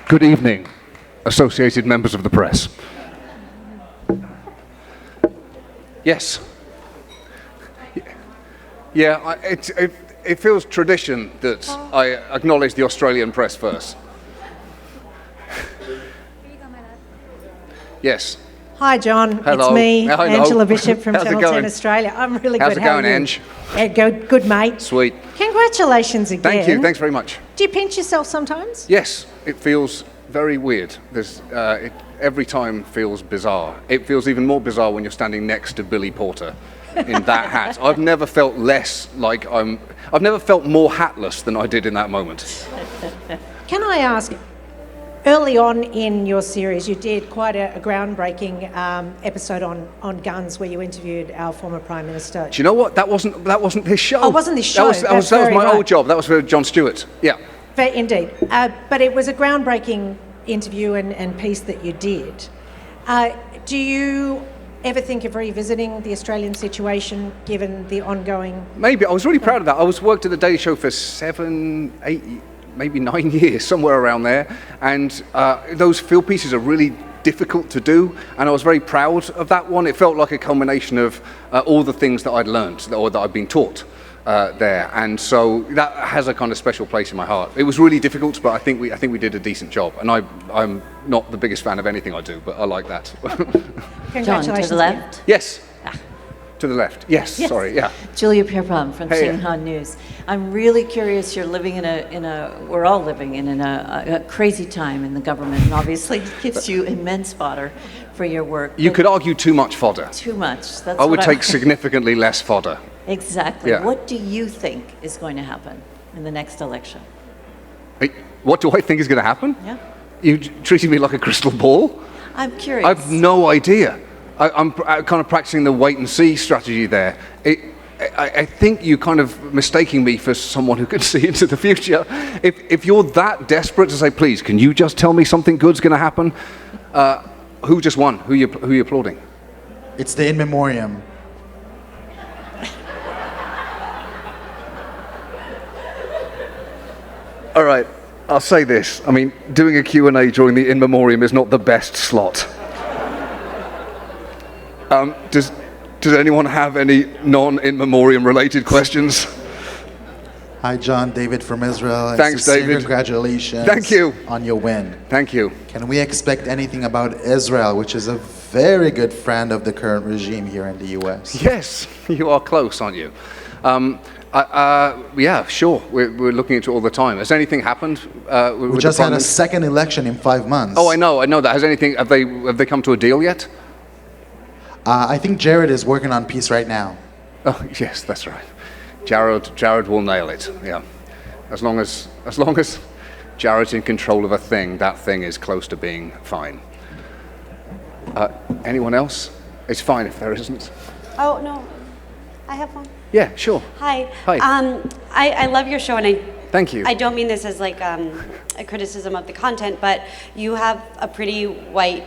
Good evening, associated members of the press. Yes. Yeah, it feels tradition that I acknowledge the Australian press first. Yes. Hi, John. Hello. It's me, Hello. Angela Bishop from How's it Channel going? 10 Australia. I'm really How's good. it How going, are you? Ange? Yeah, good, mate. Sweet. Congratulations again. Thank you. Thanks very much. Do you pinch yourself sometimes? Yes, it feels very weird. Every time feels bizarre. It feels even more bizarre when you're standing next to Billy Porter in that hat. I've never felt I've never felt more hatless than I did in that moment. Can I ask, early on in your series, you did quite a groundbreaking episode on guns where you interviewed our former Prime Minister. Do you know what? That wasn't his show. Oh, wasn't this show? That was my old job. That was for Jon Stewart. Yeah. Indeed. But it was a groundbreaking interview and piece that you did. Do you ever think of revisiting the Australian situation given the ongoing... Maybe. I was really proud of that. I worked at the Daily Show for 7, 8, maybe 9 years, somewhere around there. And those field pieces are really difficult to do. And I was very proud of that one. It felt like a culmination of all the things that I'd learned or that I'd been taught. There, and so that has a kind of special place in my heart. It was really difficult, but I think we did a decent job. And I'm not the biggest fan of anything I do, but I like that. Congratulations. John, to the left. Yes. To the left. Yes. Sorry. Yeah. Julia Pierpont from Hey. Shanghai News. I'm really curious. You're living we're all living in a crazy time in the government, and obviously it gives you immense fodder for your work. You could argue too much fodder. Too much. That's I would what take significantly less fodder. Exactly. Yeah. What do you think is going to happen in the next election? What do I think is going to happen? Yeah. You treating me like a crystal ball? I'm curious. I've no idea. I'm kind of practicing the wait and see strategy there. I think you're kind of mistaking me for someone who can see into the future. If you're that desperate to say, please, can you just tell me something good's going to happen? Who just won? Who you applauding? It's the in memoriam. All right, I'll say this. I mean, doing a Q&A during the in memoriam is not the best slot. Does anyone have any non-in memoriam related questions? Hi, John. David from Israel. Thanks, Sincere David. Congratulations. Thank you. On your win. Thank you. Can we expect anything about Israel, which is a very good friend of the current regime here in the U.S.? Yes, you are close, aren't you? Yeah, sure. We're looking into it all the time. Has anything happened? We just had a second election in 5 months. Oh, I know that. Have they come to a deal yet? I think Jared is working on peace right now. Oh, yes, that's right. Jared will nail it. Yeah, as long as Jared's in control of a thing, that thing is close to being fine. Anyone else? It's fine if there isn't. Oh, no. I have one. Yeah, sure. Hi. Hi. I love your show, and Thank you. I don't mean this as like a criticism of the content, but you have a pretty white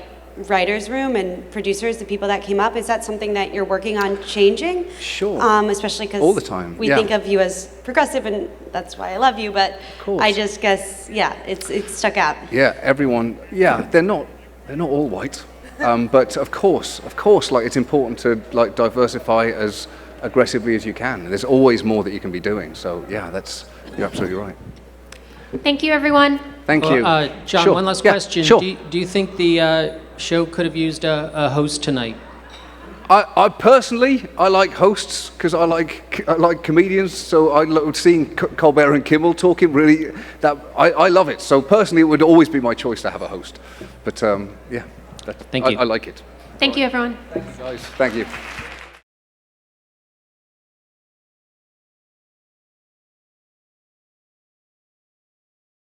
writers' room and producers, the people that came up. Is that something that you're working on changing? Sure. Especially because all the time. We think of you as progressive, and that's why I love you. But course. I just guess, yeah, it's stuck out. Yeah, everyone. Yeah, they're not all white, but of course, like it's important to like diversify as aggressively as you can. There's always more that you can be doing. So yeah, you're absolutely right. Thank you, everyone. Thank you. John, Sure. one last Yeah, question. sure. Do you think the show could have used a host tonight? I personally, I like hosts because I like comedians. So I love seeing Colbert and Kimmel talking. Really, I love it. So personally, it would always be my choice to have a host. But yeah, Thank you. I like it. Thank you, everyone. Thank you, guys. Thank you.